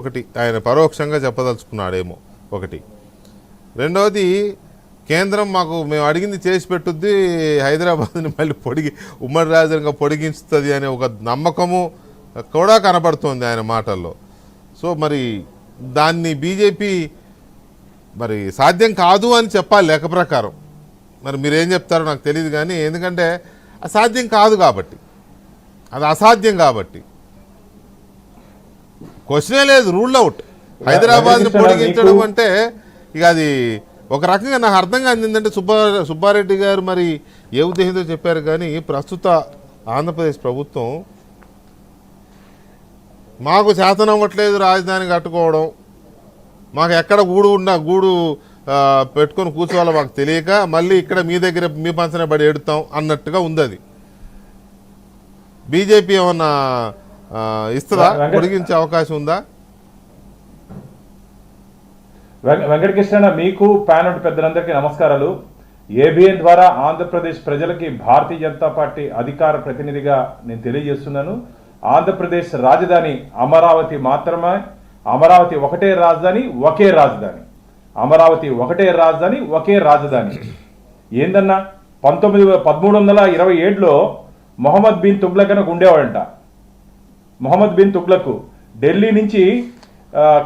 ఒకటి ఆయన పరోక్షంగా చెప్పదలుచుకున్నాడేమో ఒకటి. రెండవది కేంద్రం మేము అడిగింది చేసి పెట్టుద్ది, హైదరాబాద్ని మళ్ళీ ఉమ్మడి రాజధానిగా పొడిగించుతుంది అనే ఒక నమ్మకము కూడా కనబడుతోంది ఆయన మాటల్లో. సో మరి దాన్ని బీజేపీ మరి సాధ్యం కాదు అని చెప్పాలి లెక్క ప్రకారం. మరి మీరేం చెప్తారో నాకు తెలియదు కానీ, ఎందుకంటే అసాధ్యం కాదు కాబట్టి, అది అసాధ్యం కాబట్టి క్వశ్చనే లేదు, రూల్ అవుట్. హైదరాబాద్ని పొడిగించడం అంటే ఇక అది ఒక రకంగా నాకు అర్థం కాదు. ఏంటంటే సుబ్బారెడ్డి గారు మరి ఏ ఉద్దేశంతో చెప్పారు కానీ, ప్రస్తుత ఆంధ్రప్రదేశ్ ప్రభుత్వం మాకు శాతనవ్వట్లేదు రాజధాని కట్టుకోవడం, మాకు ఎక్కడ గూడు పెట్టుకొని కూర్చోవాలో మాకు తెలియక మళ్ళీ ఇక్కడ మీ దగ్గర మీ పంచనే పడి ఎడుతాం అన్నట్టుగా ఉంది. అది బీజేపీ ఏమన్నా ఇస్తుందా, పొడిగించే అవకాశం ఉందా? వెంకటకృష్ణ, మీకు ప్యానెల్ పెద్దలందరికీ నమస్కారాలు. ఏబిఎన్ ద్వారా ఆంధ్రప్రదేశ్ ప్రజలకి భారతీయ జనతా పార్టీ అధికార ప్రతినిధిగా నేను తెలియజేస్తున్నాను. ఆంధ్రప్రదేశ్ రాజధాని అమరావతి మాత్రమే. అమరావతి ఒకటే రాజధాని, ఒకే రాజధాని. అమరావతి ఒకటే రాజధాని, ఒకే రాజధాని. ఏందన్నా 1327లో మొహమ్మద్ బిన్ తుగ్లక్ అని ఉండేవాడంట. మొహమ్మద్ బిన్ తుగ్లక్ ఢిల్లీ నుంచి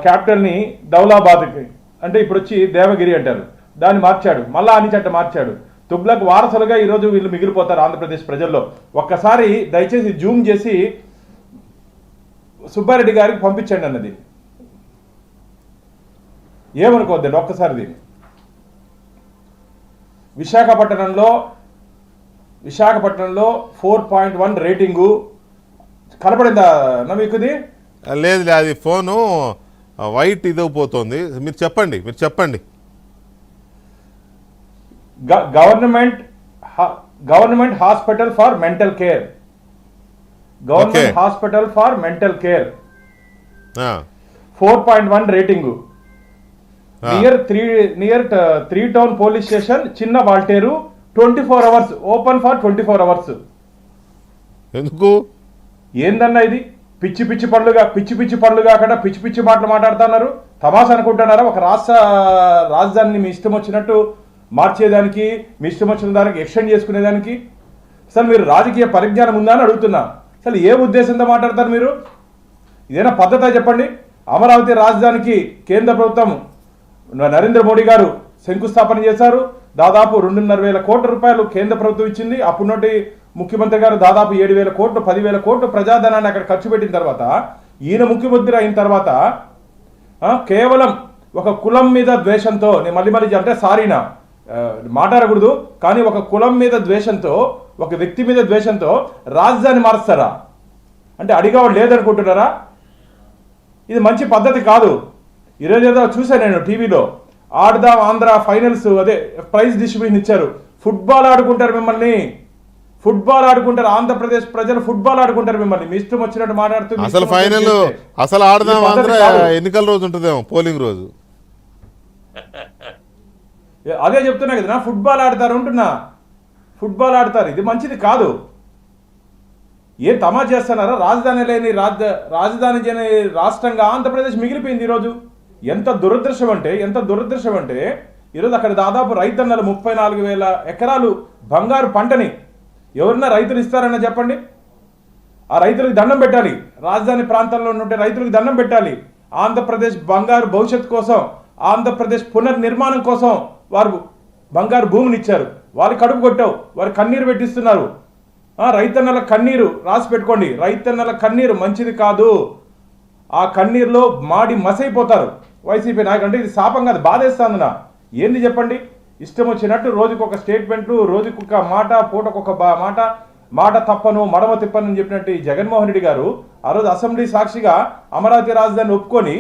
క్యాపిటల్ని దౌలాబాద్కి, అంటే ఇప్పుడు వచ్చి దేవగిరి అంటారు, దాన్ని మార్చాడు. మళ్ళా అనిచట్ట మార్చాడు. తుగ్లక్ వారసులుగా ఈరోజు వీళ్ళు మిగిలిపోతారు ఆంధ్రప్రదేశ్ ప్రజల్లో. ఒక్కసారి దయచేసి జూమ్ చేసి సుబ్బారెడ్డి గారికి పంపించండి అన్నది. ఏమనుకోవద్దండి ఒక్కసారి దీన్ని. విశాఖపట్నంలో 4.1 రేటింగు కనపడిందా మీకుది? లేదు, అది ఫోను వైట్ ఇదైపోతుంది. మీరు చెప్పండి. Government hospital for mental care. Government hospital for mental care 4.1 rating. Near 3 town police station, Chinna Waltair, 24 hours open for 24 hours. ఎందుకు? ఏందన్నా ఇది? పిచ్చి పనులుగా కాకుండా పిచ్చి మాటలు మాట్లాడుతున్నారు. తమాషా అనుకుంటున్నారా? ఒక రాజధానిని మీ ఇష్టం వచ్చినట్టు మార్చేదానికి, మీ ఇష్టం వచ్చిన దానికి ఎక్స్టెండ్ చేసుకునేదానికి అసలు మీరు రాజకీయ పరిజ్ఞానం ఉందా అని అడుగుతున్నా. అసలు ఏ ఉద్దేశంతో మాట్లాడతారు మీరు? ఇదేనా పద్ధత చెప్పండి? అమరావతి రాజధానికి కేంద్ర ప్రభుత్వం నరేంద్ర మోడీ గారు శంకుస్థాపన చేశారు. దాదాపు 2,500 కోట్ల రూపాయలు కేంద్ర ప్రభుత్వం ఇచ్చింది. అప్పుడున్నటి ముఖ్యమంత్రి గారు దాదాపు 7,000 కోట్లు 10,000 కోట్లు ప్రజాధనాన్ని అక్కడ ఖర్చు పెట్టిన తర్వాత, ఈయన ముఖ్యమంత్రి అయిన తర్వాత కేవలం ఒక కులం మీద ద్వేషంతో, నేను మళ్ళీ అంటే సారీనా మాట్లాడకూడదు కానీ, ఒక కులం మీద ద్వేషంతో, ఒక వ్యక్తి మీద ద్వేషంతో రాజధాని మారుస్తారా? అంటే అడిగేవాడు లేదనుకుంటున్నారా? ఇది మంచి పద్ధతి కాదు. ఈరోజు ఏదో చూశాను నేను టీవీలో, ఆడదాం ఆంధ్ర ఫైనల్స్, అదే ప్రైజ్ డిస్ట్రిబ్యూషన్ ఇచ్చారు. ఫుట్బాల్ ఆడుకుంటారు మిమ్మల్ని, ఫుట్బాల్ ఆడుకుంటారు. ఆంధ్రప్రదేశ్ ప్రజలు ఫుట్బాల్ ఆడుకుంటారు మిమ్మల్ని. మీ ఇష్టం వచ్చినట్టు మాట్లాడుతూ అసలు ఫైనల్ అసలు ఆడదాం ఆంధ్ర ఎన్నికల రోజు ఉంటుందేమో, పోలింగ్ రోజు. అదే చెప్తున్నా కదా, ఫుట్బాల్ ఆడతారు అంటున్నా. ఫుట్బాల్ ఆడతారు, ఇది మంచిది కాదు. ఏం తమా చేస్తున్నారా? రాజధాని లేని రాజధాని లేని రాష్ట్రంగా ఆంధ్రప్రదేశ్ మిగిలిపోయింది ఈరోజు. ఎంత దురదృష్టం అంటే ఈరోజు అక్కడ దాదాపు రైతన్నలు 34,000 ఎకరాలు బంగారు పంటని ఎవరన్నా రైతులు ఇస్తారన్న చెప్పండి? ఆ రైతులకు దండం పెట్టాలి. రాజధాని ప్రాంతంలో ఉండే రైతులకు దండం పెట్టాలి. ఆంధ్రప్రదేశ్ బంగారు భవిష్యత్తు కోసం, ఆంధ్రప్రదేశ్ పునర్నిర్మాణం కోసం వారు బంగారు భూమిని ఇచ్చారు. వారి కడుపు కొట్టావు, వారి కన్నీరు పెట్టిస్తున్నారు. రైతన్నల కన్నీరు రాసి పెట్టుకోండి. రైతన్నల కన్నీరు మంచిది కాదు. ఆ కన్నీరులో మాడి మసైపోతారు వైసీపీ నాయకులు. అంటే ఇది శాపం కాదు, బాధేస్తుందనా? ఏంది చెప్పండి? ఇష్టం వచ్చినట్టు రోజుకొక స్టేట్మెంట్లు, రోజుకొక మాట, పూటకొక మాట తప్పను మడమ తిప్పను అని చెప్పినట్టు జగన్మోహన్ రెడ్డి గారు ఆ రోజు అసెంబ్లీ సాక్షిగా అమరావతి రాజధానిని ఒప్పుకొని